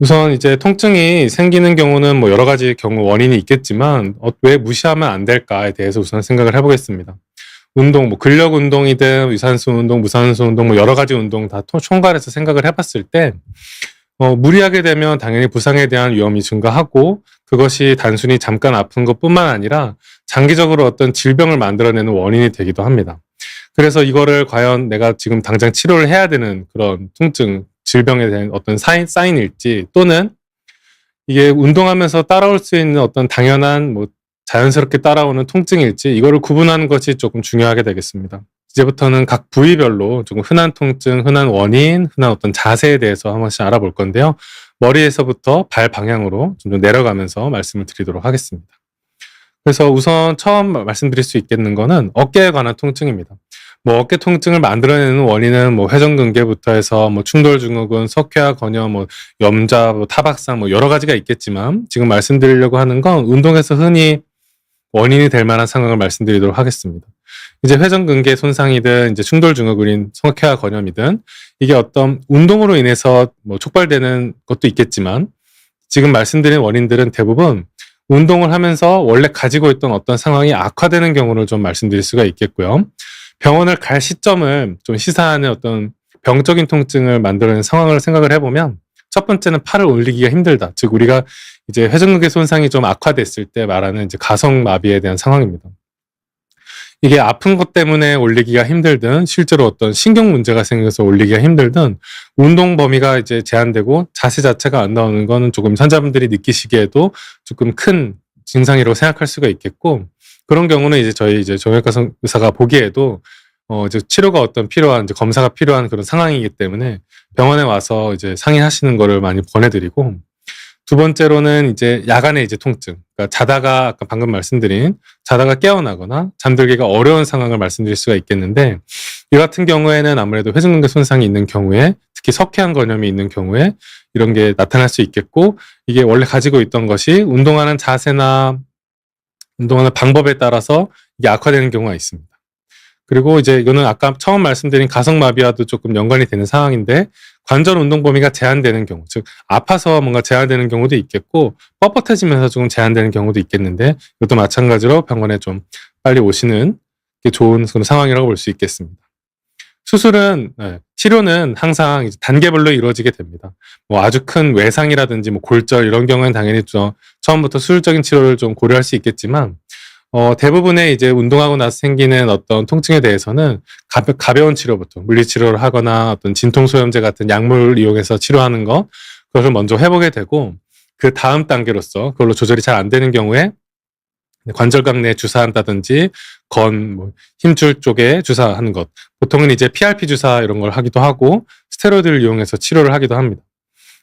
우선 이제 통증이 생기는 경우는 뭐 여러 가지 경우 원인이 있겠지만 왜 무시하면 안 될까에 대해서 우선 생각을 해 보겠습니다. 운동 뭐 근력 운동이든 유산소 운동, 무산소 운동 뭐 여러 가지 운동 다 총괄해서 생각을 해 봤을 때 무리하게 되면 당연히 부상에 대한 위험이 증가하고 그것이 단순히 잠깐 아픈 것뿐만 아니라 장기적으로 어떤 질병을 만들어내는 원인이 되기도 합니다. 그래서 이거를 과연 내가 지금 당장 치료를 해야 되는 그런 통증, 질병에 대한 어떤 사인일지 또는 이게 운동하면서 따라올 수 있는 어떤 당연한 뭐 자연스럽게 따라오는 통증일지 이거를 구분하는 것이 조금 중요하게 되겠습니다. 이제부터는 각 부위별로 조금 흔한 통증, 흔한 원인, 흔한 어떤 자세에 대해서 한 번씩 알아볼 건데요. 머리에서부터 발 방향으로 좀 더 내려가면서 말씀을 드리도록 하겠습니다. 그래서 우선 처음 말씀드릴 수 있겠는 거는 어깨에 관한 통증입니다. 뭐 어깨 통증을 만들어내는 원인은 뭐 회전근개부터 해서 뭐 충돌증후군, 석회화 건염, 뭐 염좌, 뭐 타박상 뭐 여러 가지가 있겠지만 지금 말씀드리려고 하는 건 운동에서 흔히 원인이 될 만한 상황을 말씀드리도록 하겠습니다. 이제 회전근개 손상이든 이제 충돌증후군인 석회화 건염이든 이게 어떤 운동으로 인해서 뭐 촉발되는 것도 있겠지만 지금 말씀드린 원인들은 대부분 운동을 하면서 원래 가지고 있던 어떤 상황이 악화되는 경우를 좀 말씀드릴 수가 있겠고요. 병원을 갈 시점을 좀 시사하는 어떤 병적인 통증을 만들어내는 상황을 생각을 해보면 첫 번째는 팔을 올리기가 힘들다. 즉 우리가 이제 회전근개 손상이 좀 악화됐을 때 말하는 이제 가성마비에 대한 상황입니다. 이게 아픈 것 때문에 올리기가 힘들든 실제로 어떤 신경 문제가 생겨서 올리기가 힘들든 운동 범위가 이제 제한되고 자세 자체가 안 나오는 거는 조금 환자분들이 느끼시기에도 조금 큰 증상이라고 생각할 수가 있겠고 그런 경우는 이제 저희 이제 정형외과 의사가 보기에도 이제 치료가 어떤 필요한 이제 검사가 필요한 그런 상황이기 때문에 병원에 와서 이제 상의하시는 거를 많이 권해드리고 두 번째로는 이제 야간에 이제 통증. 그러니까 자다가 아까 방금 말씀드린 자다가 깨어나거나 잠들기가 어려운 상황을 말씀드릴 수가 있겠는데 이 같은 경우에는 아무래도 회전근개 손상이 있는 경우에 특히 석회암 건염이 있는 경우에 이런 게 나타날 수 있겠고 이게 원래 가지고 있던 것이 운동하는 자세나 운동하는 방법에 따라서 이게 악화되는 경우가 있습니다. 그리고 이제 이거는 아까 처음 말씀드린 가성마비와도 조금 연관이 되는 상황인데 관절 운동 범위가 제한되는 경우, 즉 아파서 뭔가 제한되는 경우도 있겠고 뻣뻣해지면서 조금 제한되는 경우도 있겠는데 이것도 마찬가지로 병원에 좀 빨리 오시는 게 좋은 그런 상황이라고 볼 수 있겠습니다. 수술은 치료는 항상 이제 단계별로 이루어지게 됩니다. 뭐 아주 큰 외상이라든지 뭐 골절 이런 경우는 당연히 좀 처음부터 수술적인 치료를 좀 고려할 수 있겠지만 대부분의 이제 운동하고 나서 생기는 어떤 통증에 대해서는 가벼운 치료부터 물리치료를 하거나 어떤 진통소염제 같은 약물을 이용해서 치료하는 것, 그것을 먼저 해보게 되고, 그 다음 단계로서 그걸로 조절이 잘 안 되는 경우에 관절각 내에 주사한다든지 뭐 힘줄 쪽에 주사하는 것. 보통은 이제 PRP 주사 이런 걸 하기도 하고, 스테로이드를 이용해서 치료를 하기도 합니다.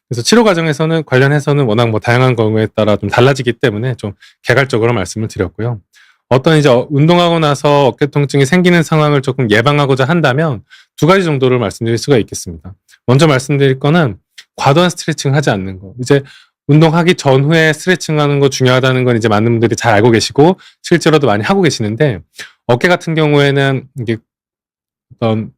그래서 치료 과정에서는 관련해서는 워낙 뭐 다양한 경우에 따라 좀 달라지기 때문에 좀 개괄적으로 말씀을 드렸고요. 어떤 이제 운동하고 나서 어깨 통증이 생기는 상황을 조금 예방하고자 한다면 두 가지 정도를 말씀드릴 수가 있겠습니다. 먼저 말씀드릴 거는 과도한 스트레칭을 하지 않는 거. 이제 운동하기 전후에 스트레칭 하는 거 중요하다는 건 이제 많은 분들이 잘 알고 계시고 실제로도 많이 하고 계시는데 어깨 같은 경우에는 이게 어떤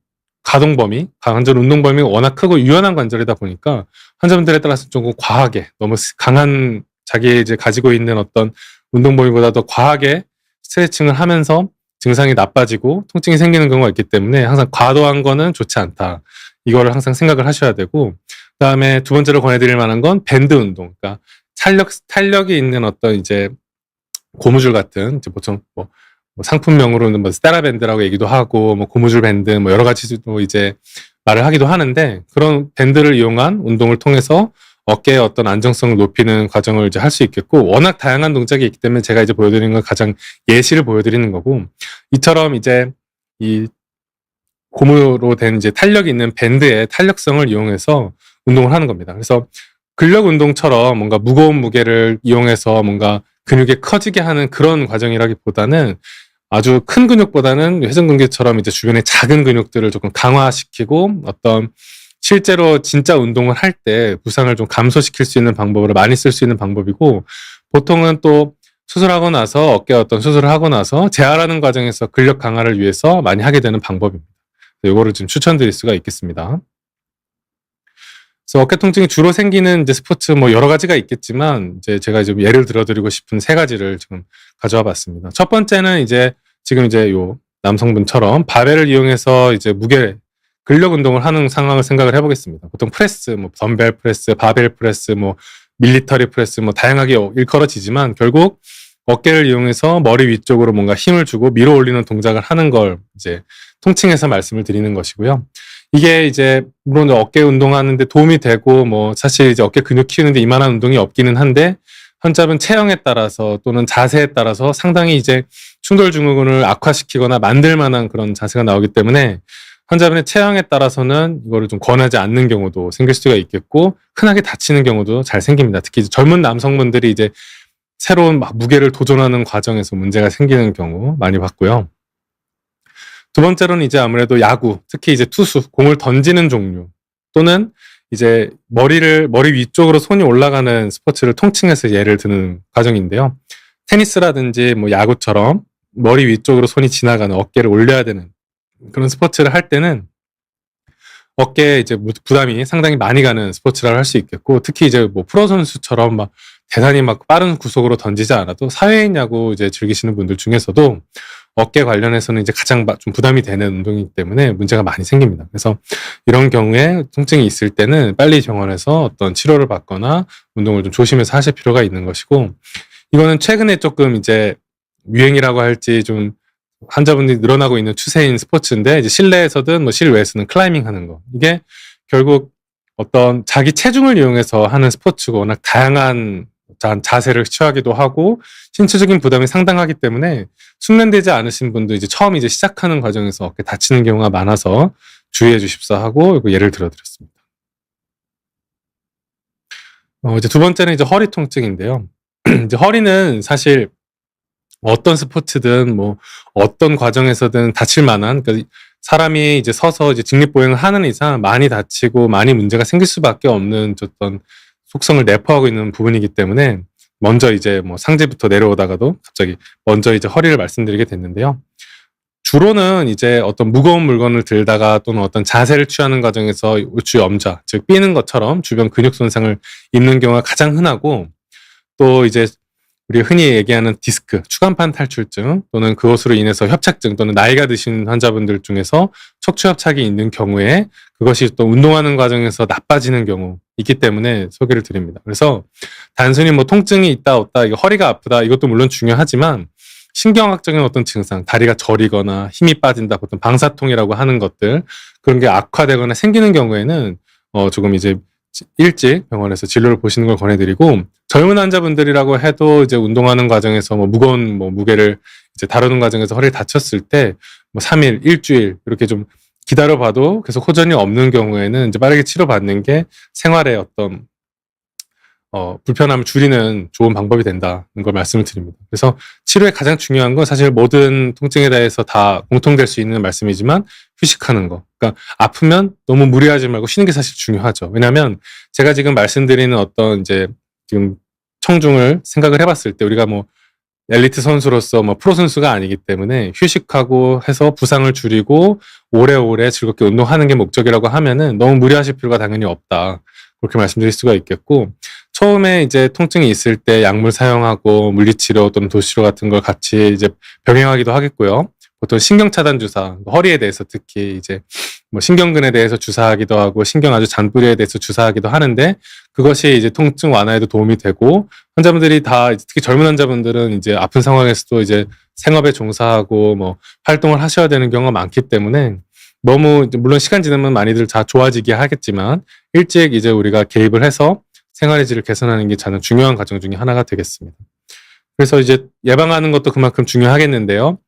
가동 범위, 관절 운동 범위가 워낙 크고 유연한 관절이다 보니까 환자분들에 따라서 조금 과하게 너무 강한 자기 이제 가지고 있는 어떤 운동 범위보다 더 과하게 스트레칭을 하면서 증상이 나빠지고 통증이 생기는 경우가 있기 때문에 항상 과도한 거는 좋지 않다. 이거를 항상 생각을 하셔야 되고 그다음에 두 번째로 권해드릴 만한 건 밴드 운동. 그러니까 탄력이 있는 어떤 이제 고무줄 같은 이제 보통 뭐 상품명으로는 뭐 스테라밴드라고 얘기도 하고 뭐 고무줄 밴드 뭐 여러 가지로 이제 말을 하기도 하는데 그런 밴드를 이용한 운동을 통해서 어깨의 어떤 안정성을 높이는 과정을 이제 할 수 있겠고 워낙 다양한 동작이 있기 때문에 제가 이제 보여드리는 건 가장 예시를 보여드리는 거고 이처럼 이제 이 고무로 된 이제 탄력이 있는 밴드의 탄력성을 이용해서 운동을 하는 겁니다. 그래서 근력 운동처럼 뭔가 무거운 무게를 이용해서 뭔가 근육이 커지게 하는 그런 과정이라기보다는 아주 큰 근육보다는 회전근개처럼 이제 주변의 작은 근육들을 조금 강화시키고 어떤 실제로 진짜 운동을 할 때 부상을 좀 감소시킬 수 있는 방법으로 많이 쓸 수 있는 방법이고 보통은 또 수술하고 나서 어깨 어떤 수술을 하고 나서 재활하는 과정에서 근력 강화를 위해서 많이 하게 되는 방법입니다. 이거를 좀 추천드릴 수가 있겠습니다. 그래서 어깨 통증이 주로 생기는 이제 스포츠 뭐 여러 가지가 있겠지만 이제 제가 좀 예를 들어드리고 싶은 세 가지를 지금 가져와 봤습니다. 첫 번째는 이제 지금 이제 요 남성분처럼 바벨을 이용해서 이제 근력 운동을 하는 상황을 생각을 해보겠습니다. 보통 프레스, 뭐 덤벨 프레스, 바벨 프레스, 뭐 밀리터리 프레스, 뭐 다양하게 일컬어지지만 결국 어깨를 이용해서 머리 위쪽으로 뭔가 힘을 주고 밀어 올리는 동작을 하는 걸 이제 통칭해서 말씀을 드리는 것이고요. 이게 이제 물론 어깨 운동하는데 도움이 되고 뭐 사실 이제 어깨 근육 키우는데 이만한 운동이 없기는 한데 환자분 체형에 따라서 또는 자세에 따라서 상당히 이제 충돌 증후군을 악화시키거나 만들 만한 그런 자세가 나오기 때문에 환자분의 체형에 따라서는 이거를 좀 권하지 않는 경우도 생길 수가 있겠고 흔하게 다치는 경우도 잘 생깁니다. 특히 이제 젊은 남성분들이 이제 새로운 무게를 도전하는 과정에서 문제가 생기는 경우 많이 봤고요. 두 번째로는 이제 아무래도 야구, 특히 이제 투수, 공을 던지는 종류 또는 이제 머리 위쪽으로 손이 올라가는 스포츠를 통칭해서 예를 드는 과정인데요. 테니스라든지 뭐 야구처럼 머리 위쪽으로 손이 지나가는 어깨를 올려야 되는 그런 스포츠를 할 때는 어깨에 이제 부담이 상당히 많이 가는 스포츠라고 할 수 있겠고 특히 이제 뭐 프로 선수처럼 막 대단히 막 빠른 구속으로 던지지 않아도 사회인 야구 이제 즐기시는 분들 중에서도 어깨 관련해서는 이제 가장 좀 부담이 되는 운동이기 때문에 문제가 많이 생깁니다. 그래서 이런 경우에 통증이 있을 때는 빨리 병원에서 어떤 치료를 받거나 운동을 좀 조심해서 하실 필요가 있는 것이고 이거는 최근에 조금 이제 유행이라고 할지 좀 환자분들이 늘어나고 있는 추세인 스포츠인데 이제 실내에서든 뭐 실외에서는 클라이밍 하는 거 이게 결국 어떤 자기 체중을 이용해서 하는 스포츠고 워낙 다양한 자세를 취하기도 하고 신체적인 부담이 상당하기 때문에 숙련되지 않으신 분도 이제 처음 이제 시작하는 과정에서 어깨 다치는 경우가 많아서 주의해 주십사 하고 예를 들어드렸습니다. 이제 두 번째는 이제 허리 통증인데요. 이제 허리는 사실 어떤 스포츠든 뭐 어떤 과정에서든 다칠 만한 그러니까 사람이 이제 서서 이제 직립보행을 하는 이상 많이 다치고 많이 문제가 생길 수밖에 없는 어떤 속성을 내포하고 있는 부분이기 때문에 먼저 이제 뭐 상체부터 내려오다가도 갑자기 먼저 이제 허리를 말씀드리게 됐는데요. 주로는 이제 어떤 무거운 물건을 들다가 또는 어떤 자세를 취하는 과정에서 우추 염좌, 즉 삐는 것처럼 주변 근육 손상을 입는 경우가 가장 흔하고 또 이제 우리 흔히 얘기하는 디스크, 추간판 탈출증 또는 그것으로 인해서 협착증 또는 나이가 드신 환자분들 중에서 척추협착이 있는 경우에 그것이 또 운동하는 과정에서 나빠지는 경우 있기 때문에 소개를 드립니다. 그래서 단순히 뭐 통증이 있다 없다, 이거 허리가 아프다 이것도 물론 중요하지만 신경학적인 어떤 증상, 다리가 저리거나 힘이 빠진다, 보통 방사통이라고 하는 것들 그런 게 악화되거나 생기는 경우에는 조금 이제 일찍 병원에서 진료를 보시는 걸 권해드리고 젊은 환자분들이라고 해도 이제 운동하는 과정에서 뭐 무거운 뭐 무게를 이제 다루는 과정에서 허리를 다쳤을 때 뭐 3일, 일주일 이렇게 좀 기다려봐도 계속 호전이 없는 경우에는 이제 빠르게 치료받는 게 생활의 어떤 불편함을 줄이는 좋은 방법이 된다는 걸 말씀을 드립니다. 그래서 치료의 가장 중요한 건 사실 모든 통증에 대해서 다 공통될 수 있는 말씀이지만 휴식하는 거. 그러니까 아프면 너무 무리하지 말고 쉬는 게 사실 중요하죠. 왜냐하면 제가 지금 말씀드리는 어떤 이제 지금 청중을 생각을 해봤을 때 우리가 뭐 엘리트 선수로서 뭐 프로 선수가 아니기 때문에 휴식하고 해서 부상을 줄이고 오래오래 즐겁게 운동하는 게 목적이라고 하면은 너무 무리하실 필요가 당연히 없다. 그렇게 말씀드릴 수가 있겠고 처음에 이제 통증이 있을 때 약물 사용하고 물리치료 또는 도시치료 같은 걸 같이 이제 병행하기도 하겠고요. 보통 신경차단 주사, 허리에 대해서 특히 이제 뭐 신경근에 대해서 주사하기도 하고 신경 아주 잔뿌리에 대해서 주사하기도 하는데 그것이 이제 통증 완화에도 도움이 되고 환자분들이 다 특히 젊은 환자분들은 이제 아픈 상황에서도 이제 생업에 종사하고 뭐 활동을 하셔야 되는 경우가 많기 때문에 너무 물론 시간 지나면 많이들 다 좋아지게 하겠지만 일찍 이제 우리가 개입을 해서 생활의 질을 개선하는 게 가장 중요한 과정 중에 하나가 되겠습니다. 그래서 이제 예방하는 것도 그만큼 중요하겠는데요.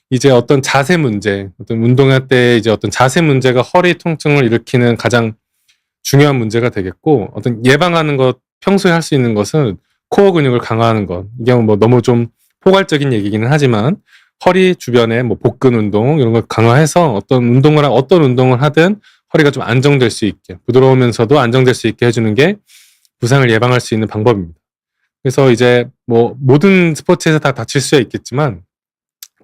이제 어떤 자세 문제, 어떤 운동할 때 이제 어떤 자세 문제가 허리 통증을 일으키는 가장 중요한 문제가 되겠고 어떤 예방하는 것, 평소에 할 수 있는 것은 코어 근육을 강화하는 것. 이게 뭐 너무 좀 포괄적인 얘기기는 하지만 허리 주변에 뭐 복근 운동 이런 걸 강화해서 어떤 운동을 하든 허리가 좀 안정될 수 있게 부드러우면서도 안정될 수 있게 해주는 게 부상을 예방할 수 있는 방법입니다. 그래서 이제 뭐 모든 스포츠에서 다 다칠 수 있겠지만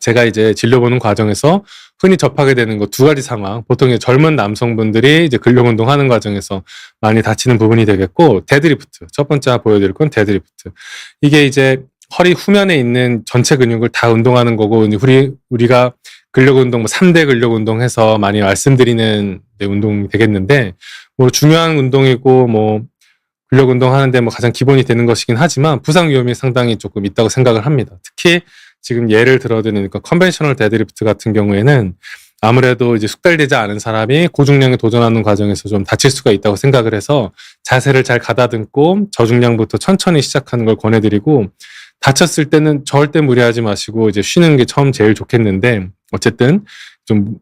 제가 이제 진료 보는 과정에서 흔히 접하게 되는 거 두 가지 상황. 보통 이제 젊은 남성분들이 이제 근력 운동하는 과정에서 많이 다치는 부분이 되겠고, 데드리프트. 첫 번째 보여드릴 건 데드리프트. 이게 이제 허리 후면에 있는 전체 근육을 다 운동하는 거고, 우리가 근력 운동, 뭐 3대 근력 운동 해서 많이 말씀드리는 운동이 되겠는데, 뭐 중요한 운동이고, 뭐 근력 운동하는데 뭐 가장 기본이 되는 것이긴 하지만 부상 위험이 상당히 조금 있다고 생각을 합니다. 특히 지금 예를 들어드는 컨벤셔널 데드리프트 같은 경우에는 아무래도 이제 숙달되지 않은 사람이 고중량에 도전하는 과정에서 좀 다칠 수가 있다고 생각을 해서 자세를 잘 가다듬고 저중량부터 천천히 시작하는 걸 권해드리고, 다쳤을 때는 절대 무리하지 마시고 이제 쉬는 게 처음 제일 좋겠는데, 어쨌든 좀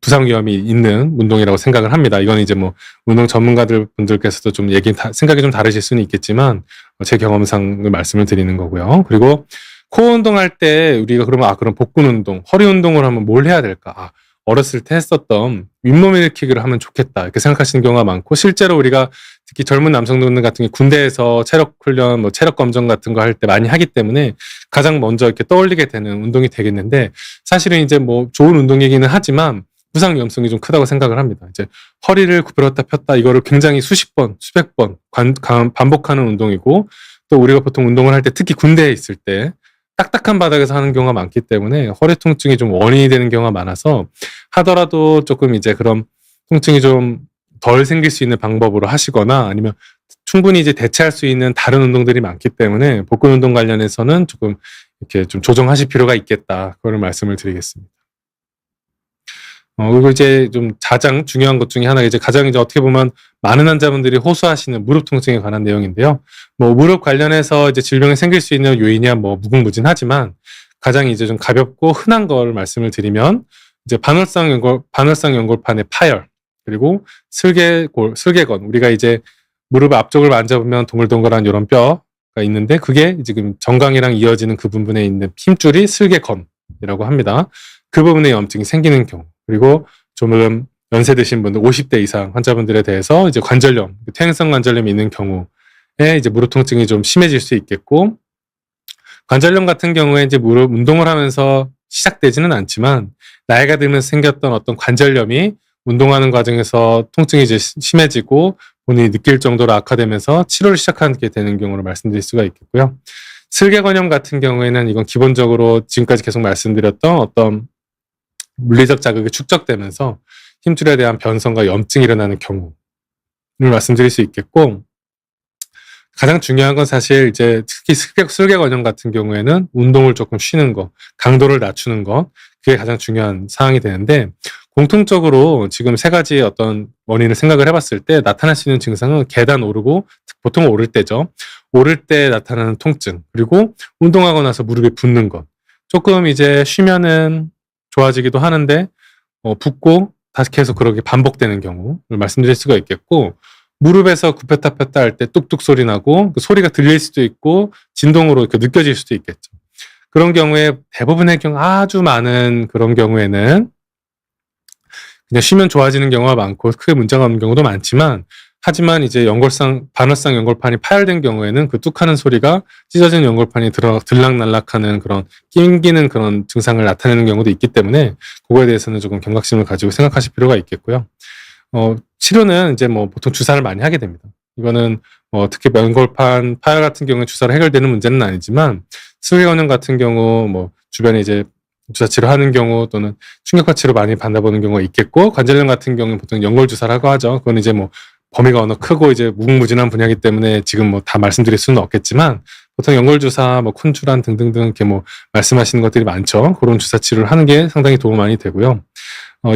부상 위험이 있는 운동이라고 생각을 합니다. 이건 이제 뭐 운동 전문가들 분들께서도 좀 생각이 좀 다르실 수는 있겠지만 제 경험상을 말씀을 드리는 거고요. 그리고 코어 운동할 때 우리가 그러면 그럼 복근 운동, 허리 운동을 하면 뭘 해야 될까? 어렸을 때 했었던 윗몸 일으키기를 하면 좋겠다, 이렇게 생각하시는 경우가 많고, 실제로 우리가 특히 젊은 남성분들 같은 경우 군대에서 체력 훈련, 뭐 체력 검정 같은 거 할 때 많이 하기 때문에 가장 먼저 이렇게 떠올리게 되는 운동이 되겠는데, 사실은 이제 뭐 좋은 운동이기는 하지만 부상 위험성이 좀 크다고 생각을 합니다. 이제 허리를 굽혔다 폈다 이거를 굉장히 수십 번, 수백 번 반복하는 운동이고, 또 우리가 보통 운동을 할 때 특히 군대에 있을 때 딱딱한 바닥에서 하는 경우가 많기 때문에 허리 통증이 좀 원인이 되는 경우가 많아서, 하더라도 조금 이제 그런 통증이 좀 덜 생길 수 있는 방법으로 하시거나, 아니면 충분히 이제 대체할 수 있는 다른 운동들이 많기 때문에 복근 운동 관련해서는 조금 이렇게 좀 조정하실 필요가 있겠다, 그걸 말씀을 드리겠습니다. 그리고 이제 좀 가장 중요한 것 중에 하나가 이제 가장 이제 어떻게 보면 많은 환자분들이 호소하시는 무릎 통증에 관한 내용인데요. 뭐 무릎 관련해서 이제 질병이 생길 수 있는 요인이야 뭐 무궁무진하지만, 가장 이제 좀 가볍고 흔한 걸 말씀을 드리면, 이제 반월상 연골판의 파열, 그리고 슬개건, 우리가 이제 무릎 앞쪽을 만져보면 동글동글한 이런 뼈가 있는데, 그게 지금 정강이랑 이어지는 그 부분에 있는 힘줄이 슬개건이라고 합니다. 그 부분에 염증이 생기는 경우, 그리고 좀 연세 드신 분들, 50대 이상 환자분들에 대해서 이제 관절염, 퇴행성 관절염이 있는 경우에 이제 무릎 통증이 좀 심해질 수 있겠고, 관절염 같은 경우에 이제 무릎 운동을 하면서 시작되지는 않지만 나이가 들면서 생겼던 어떤 관절염이 운동하는 과정에서 통증이 이제 심해지고 본인이 느낄 정도로 악화되면서 치료를 시작하게 되는 경우를 말씀드릴 수가 있겠고요. 슬개건염 같은 경우에는 이건 기본적으로 지금까지 계속 말씀드렸던 어떤 물리적 자극이 축적되면서 힘줄에 대한 변성과 염증이 일어나는 경우를 말씀드릴 수 있겠고, 가장 중요한 건 사실 이제 특히 슬개건염 같은 경우에는 운동을 조금 쉬는 거, 강도를 낮추는 거, 그게 가장 중요한 사항이 되는데, 공통적으로 지금 세 가지 어떤 원인을 생각을 해봤을 때 나타날 수 있는 증상은 계단 오르고, 보통 오를 때죠. 오를 때 나타나는 통증, 그리고 운동하고 나서 무릎이 붓는 것. 조금 이제 쉬면은 좋아지기도 하는데 붓고 다시 계속 그렇게 반복되는 경우를 말씀드릴 수가 있겠고, 무릎에서 굽혔다 폈다 할 때 뚝뚝 소리 나고 그 소리가 들릴 수도 있고 진동으로 이렇게 느껴질 수도 있겠죠. 그런 경우에 대부분의 경우, 아주 많은 그런 경우에는 그냥 쉬면 좋아지는 경우가 많고 크게 문제가 없는 경우도 많지만, 하지만 이제 반월상 연골판이 파열된 경우에는 그 뚝하는 소리가 찢어진 연골판이 들락날락하는 그런 낑기는 그런 증상을 나타내는 경우도 있기 때문에, 그거에 대해서는 조금 경각심을 가지고 생각하실 필요가 있겠고요. 치료는 이제 뭐 보통 주사를 많이 하게 됩니다. 이거는 특히 연골판 파열 같은 경우에 주사로 해결되는 문제는 아니지만, 슬개건염 같은 경우 뭐 주변에 이제 주사 치료하는 경우 또는 충격파 치료 많이 받아보는 경우가 있겠고, 관절염 같은 경우는 보통 연골 주사라고 하죠. 그건 이제 뭐 범위가 워낙 크고 이제 무궁무진한 분야이기 때문에 지금 뭐 다 말씀드릴 수는 없겠지만, 보통 연골 주사, 뭐 콘출환 등등등 이렇게 뭐 말씀하시는 것들이 많죠. 그런 주사 치료를 하는 게 상당히 도움 많이 되고요.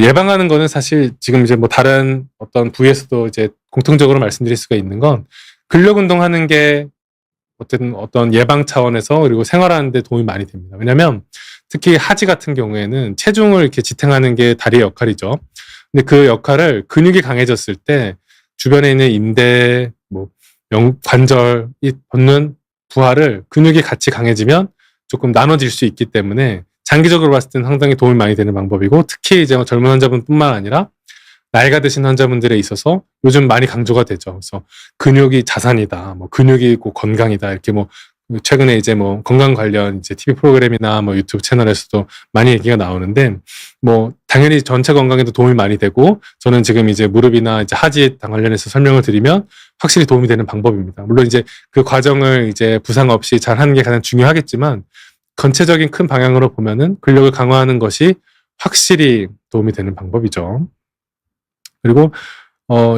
예방하는 거는 사실 지금 이제 뭐 다른 어떤 부위에서도 이제 공통적으로 말씀드릴 수가 있는 건, 근력 운동하는 게 어떤 예방 차원에서 그리고 생활하는 데 도움이 많이 됩니다. 왜냐면 특히 하지 같은 경우에는 체중을 이렇게 지탱하는 게 다리의 역할이죠. 근데 그 역할을 근육이 강해졌을 때 주변에 있는 인대, 뭐 관절이 받는 부하를 근육이 같이 강해지면 조금 나눠질 수 있기 때문에 장기적으로 봤을 때는 상당히 도움이 많이 되는 방법이고, 특히 이제 젊은 환자분뿐만 아니라 나이가 드신 환자분들에 있어서 요즘 많이 강조가 되죠. 그래서 근육이 자산이다, 뭐 근육이 꼭 건강이다, 이렇게 뭐 최근에 이제 뭐 건강 관련 이제 TV 프로그램이나 뭐 유튜브 채널에서도 많이 얘기가 나오는데, 뭐 당연히 전체 건강에도 도움이 많이 되고, 저는 지금 이제 무릎이나 이제 하지 관련해서 설명을 드리면 확실히 도움이 되는 방법입니다. 물론 이제 그 과정을 이제 부상 없이 잘 하는 게 가장 중요하겠지만, 전체적인 큰 방향으로 보면은 근력을 강화하는 것이 확실히 도움이 되는 방법이죠. 그리고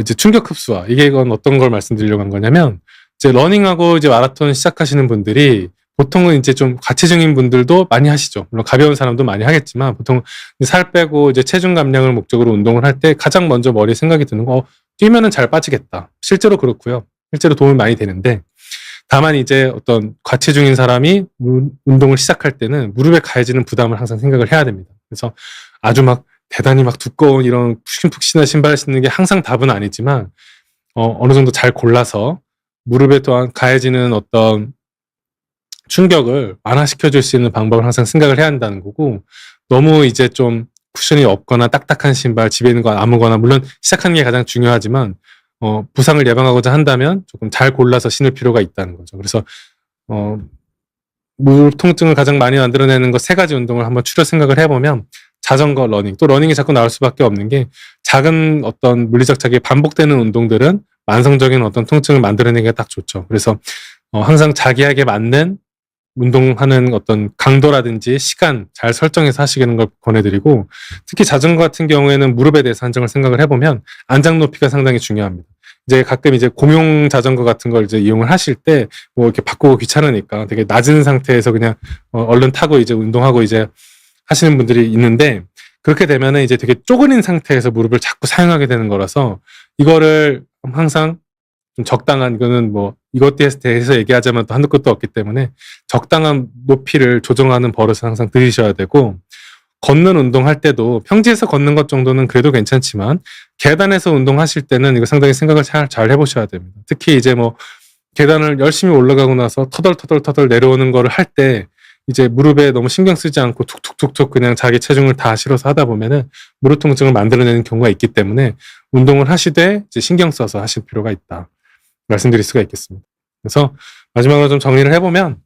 이제 충격 흡수화, 이건 어떤 걸 말씀드리려고 한 거냐면, 이제 러닝하고 이제 마라톤 시작하시는 분들이 보통은 이제 좀 과체중인 분들도 많이 하시죠. 물론 가벼운 사람도 많이 하겠지만, 보통 살 빼고 이제 체중 감량을 목적으로 운동을 할 때 가장 먼저 머리에 생각이 드는 거, 뛰면은 잘 빠지겠다. 실제로 그렇고요. 실제로 도움이 많이 되는데, 다만 이제 어떤 과체중인 사람이 운동을 시작할 때는 무릎에 가해지는 부담을 항상 생각을 해야 됩니다. 그래서 아주 막 대단히 막 두꺼운 이런 푹신푹신한 신발을 신는 게 항상 답은 아니지만, 어느 정도 잘 골라서 무릎에 또한 가해지는 어떤 충격을 완화시켜줄 수 있는 방법을 항상 생각을 해야 한다는 거고, 너무 이제 좀 쿠션이 없거나 딱딱한 신발, 집에 있는 거 아무거나, 물론 시작하는 게 가장 중요하지만, 부상을 예방하고자 한다면 조금 잘 골라서 신을 필요가 있다는 거죠. 그래서, 무릎 통증을 가장 많이 만들어내는 거 3가지 운동을 한번 추려 생각을 해보면, 자전거, 러닝, 또 러닝이 자꾸 나올 수밖에 없는 게, 작은 어떤 물리적 자극이 반복되는 운동들은 만성적인 어떤 통증을 만들어내기가 딱 좋죠. 그래서 항상 자기에게 맞는 운동하는 어떤 강도라든지 시간 잘 설정해서 하시는 걸 권해드리고, 특히 자전거 같은 경우에는 무릎에 대해서 한정을 생각을 해보면 안장 높이가 상당히 중요합니다. 이제 가끔 이제 공용 자전거 같은 걸 이제 이용을 하실 때 뭐 이렇게 바꾸고 귀찮으니까 되게 낮은 상태에서 그냥 얼른 타고 이제 운동하고 이제 하시는 분들이 있는데, 그렇게 되면은 이제 되게 쪼그린 상태에서 무릎을 자꾸 사용하게 되는 거라서, 이거를 항상 좀 적당한, 이거는 뭐 이것에 대해서 얘기하자면 또 한도 끝도 없기 때문에 적당한 높이를 조정하는 버릇을 항상 들이셔야 되고, 걷는 운동할 때도 평지에서 걷는 것 정도는 그래도 괜찮지만, 계단에서 운동하실 때는 이거 상당히 생각을 잘 해보셔야 됩니다. 특히 이제 뭐 계단을 열심히 올라가고 나서 터덜 내려오는 거를 할 때 이제 무릎에 너무 신경 쓰지 않고 툭툭툭툭 그냥 자기 체중을 다 실어서 하다 보면은 무릎 통증을 만들어내는 경우가 있기 때문에, 운동을 하시되 이제 신경 써서 하실 필요가 있다, 말씀드릴 수가 있겠습니다. 그래서 마지막으로 좀 정리를 해보면,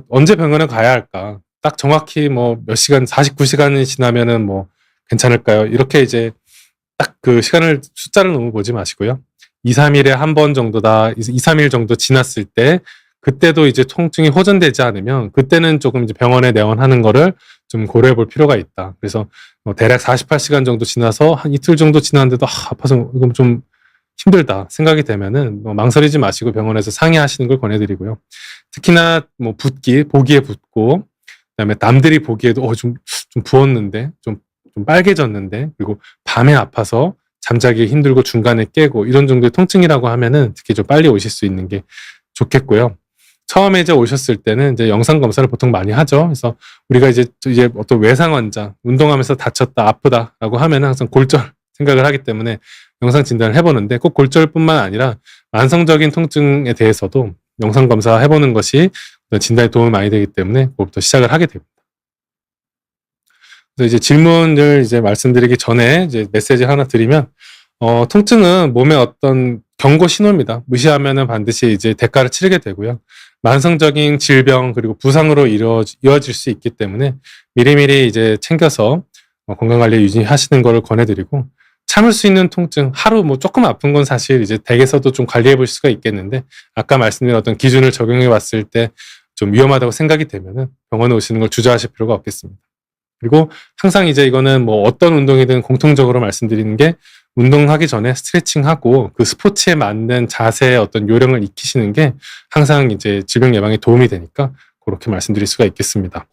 언제 병원에 가야 할까? 딱 정확히 뭐 몇 시간, 49시간이 지나면은 뭐 괜찮을까요? 이렇게 이제 딱 그 시간을, 숫자를 너무 보지 마시고요. 2, 3일에 한 번 정도다, 2, 3일 정도 지났을 때, 그때도 이제 통증이 호전되지 않으면 그때는 조금 이제 병원에 내원하는 거를 좀 고려해 볼 필요가 있다. 그래서 대략 48시간 정도 지나서 한 이틀 정도 지났는데도 아파서 이건 좀 힘들다 생각이 되면은 망설이지 마시고 병원에서 상의하시는 걸 권해드리고요. 특히나 뭐 보기에 붓고, 그다음에 남들이 보기에도 좀 부었는데, 좀 빨개졌는데, 그리고 밤에 아파서 잠자기 힘들고 중간에 깨고 이런 정도의 통증이라고 하면은 특히 좀 빨리 오실 수 있는 게 좋겠고요. 처음에 이제 오셨을 때는 이제 영상 검사를 보통 많이 하죠. 그래서 우리가 이제 어떤 외상 환자, 운동하면서 다쳤다, 아프다라고 하면 항상 골절 생각을 하기 때문에 영상 진단을 해보는데, 꼭 골절뿐만 아니라 만성적인 통증에 대해서도 영상 검사 해보는 것이 진단에 도움이 많이 되기 때문에 그것부터 시작을 하게 됩니다. 그래서 이제 질문을 이제 말씀드리기 전에 이제 메시지 하나 드리면, 통증은 몸의 어떤 경고 신호입니다. 무시하면은 반드시 이제 대가를 치르게 되고요. 만성적인 질병 그리고 부상으로 이어질 수 있기 때문에 미리미리 이제 챙겨서 건강관리 유지하시는 거를 권해드리고, 참을 수 있는 통증, 하루 뭐 조금 아픈 건 사실 이제 댁에서도 좀 관리해 볼 수가 있겠는데, 아까 말씀드린 어떤 기준을 적용해 봤을 때 좀 위험하다고 생각이 되면은 병원에 오시는 걸 주저하실 필요가 없겠습니다. 그리고 항상 이제 이거는 뭐 어떤 운동이든 공통적으로 말씀드리는 게, 운동하기 전에 스트레칭하고 그 스포츠에 맞는 자세의 어떤 요령을 익히시는 게 항상 이제 질병 예방에 도움이 되니까 그렇게 말씀드릴 수가 있겠습니다.